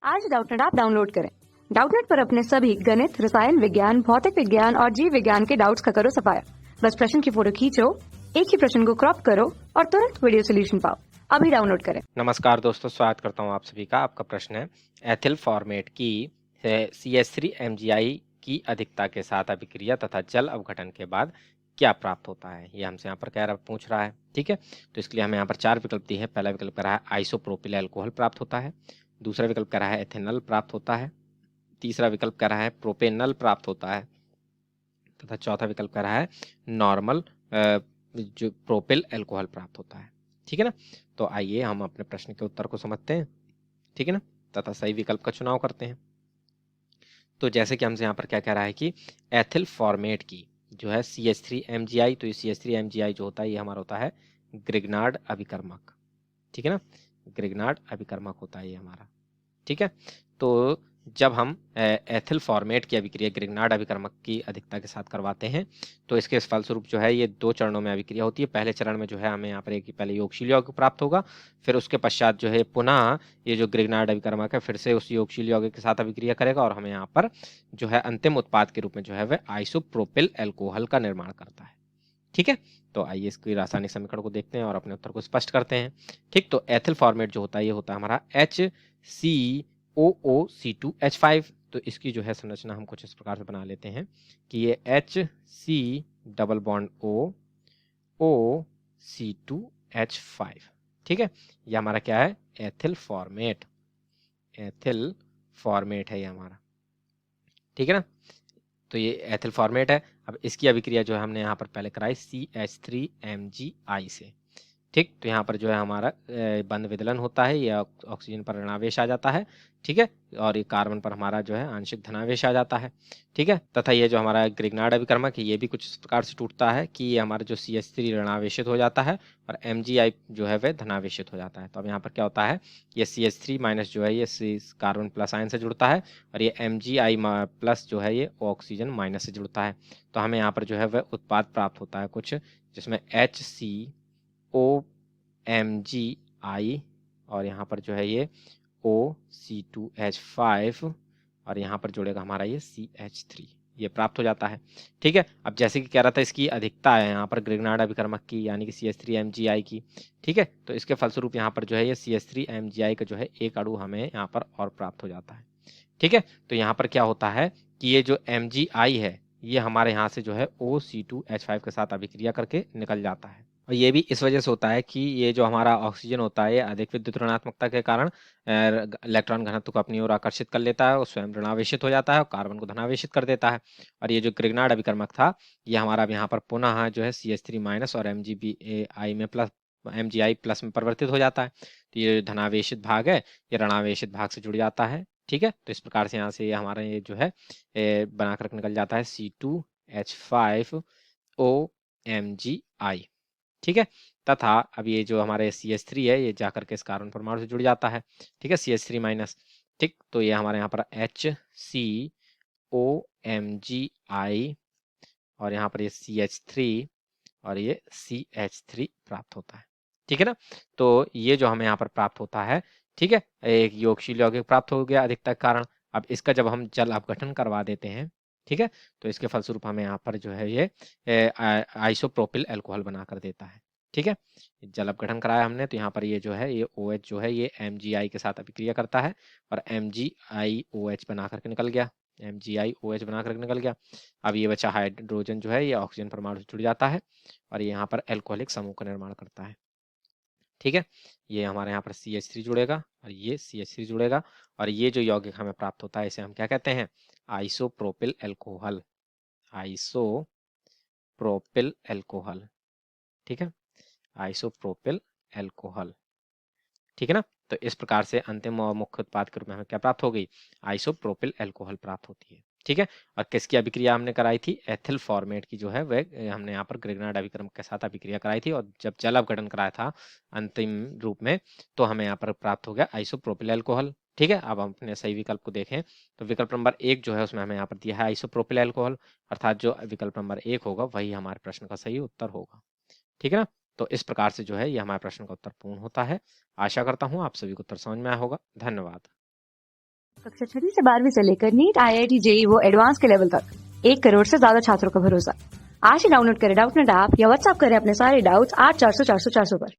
आज Doubtnut app download करें। Doubtnut पर अपने सभी गणित, रसायन विज्ञान, भौतिक विज्ञान और जीव विज्ञान के डाउट्स का करो सफाया। बस प्रश्न की फोटो खींचो, एक ही प्रश्न को क्रॉप करो और तुरंत वीडियो सोल्यूशन पाओ। अभी डाउनलोड करें। नमस्कार दोस्तों, स्वागत करता हूं आप सभी का। आपका प्रश्न है एथिल फॉर्मेट की CH3MgI की अधिकता के साथ अभिक्रिया तथा जल अवघटन के बाद क्या प्राप्त होता है। ये हमसे यहाँ पर पूछ रहा है। ठीक है, तो इसके लिए हमें यहाँ पर 4 विकल्प दिए हैं। पहला विकल्प कह रहा है आइसोप्रोपिल अल्कोहल प्राप्त होता है, दूसरा विकल्प कह रहा है एथेनॉल प्राप्त होता है, तीसरा विकल्प कह रहा है प्रोपेनॉल प्राप्त होता है तथा चौथा विकल्प कह रहा है नॉर्मल जो प्रोपिल अल्कोहल प्राप्त होता है। ठीक है ना, तो आइए हम अपने प्रश्न के उत्तर को समझते हैं। ठीक है ना, तथा सही विकल्प का चुनाव करते हैं। तो जैसे कि हमसे यहाँ पर क्या कह रहा है कि एथिल फॉर्मेट की जो है CH3MgI, तो ये CH3MgI जो होता है ये हमारा होता है ग्रिग्नार्ड अभिकर्मक। ठीक है ना, ग्रिग्नार्ड अभिकर्मक होता है ये हमारा। ठीक है, तो जब हम एथिल फॉर्मेट की अभिक्रिया ग्रिग्नार्ड अभिकर्मक की अधिकता के साथ करवाते हैं तो इसके फलस्वरूप जो है ये 2 चरणों में अभिक्रिया होती है। पहले चरण में जो है हमें यहाँ पर एक पहले योगशील यौगिक प्राप्त होगा, फिर उसके पश्चात जो है पुनः ये जो ग्रिग्नार्ड अभिकर्मक है फिर से उस योगशील यौगिक के साथ अभिक्रिया करेगा और हमें यहाँ पर जो है अंतिम उत्पाद के रूप में जो है वह आइसोप्रोपिल अल्कोहल का निर्माण करता है। ठीक है, तो आइए इसकी रासायनिक समीकरण को देखते हैं और अपने उत्तर को स्पष्ट करते हैं। ठीक, तो एथिल फॉर्मेट जो होता है ये होता है हमारा HCOOC2H5। तो इसकी जो है संरचना हम कुछ इस प्रकार से बना लेते हैं कि ये HC डबल बॉन्ड OC2H5। ठीक है, ये हमारा क्या है एथिल फॉर्मेट। एथिल फॉर्मेट है ये हमारा। ठीक है ना, तो ये एथिल फॉर्मेट है। अब इसकी अभिक्रिया जो है हमने यहाँ पर पहले कराई CH3MgI से। ठीक, तो यहाँ पर जो है हमारा बंध विदलन होता है, ये ऑक्सीजन पर ऋणावेश आ जाता है। ठीक है, और ये कार्बन पर हमारा जो है आंशिक धनावेश आ जाता है। ठीक है, तथा ये जो हमारा ग्रिग्नार्ड अभिकर्मक है ये भी कुछ इस प्रकार से टूटता है कि ये हमारा जो CH3 ऋणावेशित हो जाता है और MgI जो है वह धनावेशित हो जाता है। तो अब यहाँ पर क्या होता है, ये CH3 माइनस जो है ये कार्बन प्लस आयन से जुड़ता है और ये MgI प्लस जो है ये ऑक्सीजन माइनस से जुड़ता है। तो हमें यहाँ पर जो है वह उत्पाद प्राप्त होता है कुछ, जिसमें HCOMgI और यहाँ पर जो है ये OC2H5 और यहाँ पर जुड़ेगा हमारा ये CH3, ये प्राप्त हो जाता है। ठीक है, अब जैसे कि कह रहा था इसकी अधिकता है यहाँ पर ग्रिग्नार्ड अभिकर्मक की यानी कि CH3MgI की। ठीक है, तो इसके फलस्वरूप यहाँ पर जो है ये CH3MgI का जो है एक अणु हमें यहाँ पर और प्राप्त हो जाता है। ठीक है, तो यहाँ पर क्या होता है कि ये जो MgI है ये हमारे यहाँ से जो है OC2H5 के साथ अभिक्रिया करके निकल जाता है। और ये भी इस वजह से होता है कि ये जो हमारा ऑक्सीजन होता है ये अधिक विद्युत ऋणात्मकता के कारण इलेक्ट्रॉन घनत्व को अपनी ओर आकर्षित कर लेता है और स्वयं ऋणावेशित हो जाता है और कार्बन को धनावेशित कर देता है। और ये जो ग्रिग्नार्ड अभिकर्मक था ये हमारा यहाँ पर पुनः जो है CH3 माइनस और MgI प्लस में परिवर्तित हो जाता है। तो ये धनावेशित भाग है ये ऋणावेशित भाग से जुड़ जाता है। ठीक है, तो इस प्रकार से यहाँ से ये हमारा ये जो है बनाकर निकल जाता है C2H5OMgI। ठीक है, तथा अब ये जो हमारे CH3 है ये जाकर के इस कार्बन परमाणु से जुड़ जाता है। ठीक है, CH3 माइनस। ठीक, तो ये हमारे यहाँ पर HCOMgI और यहाँ पर ये CH3 और ये CH3 प्राप्त होता है। ठीक है ना, तो ये जो हमें यहाँ पर प्राप्त होता है, ठीक है, एक योगशील यौगिक प्राप्त हो गया अधिकता के कारण। अब इसका जब हम जल अपघटन करवा देते हैं, ठीक है, तो इसके फलस्वरूप हमें यहाँ पर जो है ये आइसोप्रोपिल अल्कोहल बना कर देता है। ठीक है, जल अपघटन कराया हमने तो यहाँ पर ये जो है ये OH जो है ये MgI के साथ अभिक्रिया करता है और MgIOH बना करके निकल गया। MgIOH बना करके निकल गया। अब ये बचा हाइड्रोजन जो है ये ऑक्सीजन परमाणु से जुड़ जाता है और ये यहाँ पर एल्कोहलिक समूह का निर्माण करता है। ठीक है, ये हमारे यहाँ पर CH3 जुड़ेगा और ये CH3 जुड़ेगा और ये जो यौगिक हमें प्राप्त होता है इसे हम क्या कहते हैं, आइसोप्रोपिल अल्कोहल। Isopropyl alcohol. ठीक है, आइसोप्रोपिल अल्कोहल। ठीक है ना, तो इस प्रकार से अंतिम और मुख्य उत्पाद के रूप में हमें क्या प्राप्त हो गई, आइसोप्रोपिल अल्कोहल प्राप्त होती है। ठीक है, और किसकी अभिक्रिया हमने कराई थी, एथिल फॉर्मेट की जो है वह हमने यहाँ पर ग्रिग्नार्ड अभिकर्मक के साथ अभिक्रिया कराई थी और जब जल अपघटन कराया था अंतिम रूप में तो हमें यहाँ पर प्राप्त हो गया आइसोप्रोपिल अल्कोहल। ठीक है, अब हम अपने सही विकल्प को देखें तो विकल्प नंबर 1 जो है उसमें हमें यहाँ पर दिया है आइसोप्रोपिल अल्कोहल, अर्थात जो विकल्प नंबर 1 होगा वही हमारे प्रश्न का सही उत्तर होगा। ठीक है ना, तो इस प्रकार से जो है ये हमारे प्रश्न का उत्तर पूर्ण होता है। आशा करता हूँ आप सभी को उत्तर समझ में आया होगा। धन्यवाद। कक्षा 6वीं से 12वीं से लेकर नीट, IIT, JEE वो एडवांस के लेवल तक 1 करोड़ से ज्यादा छात्रों का भरोसा। आज ही डाउनलोड करें डाउटनेट ऐप या व्हाट्सएप करें अपने सारे डाउट्स 8400 400 400 पर।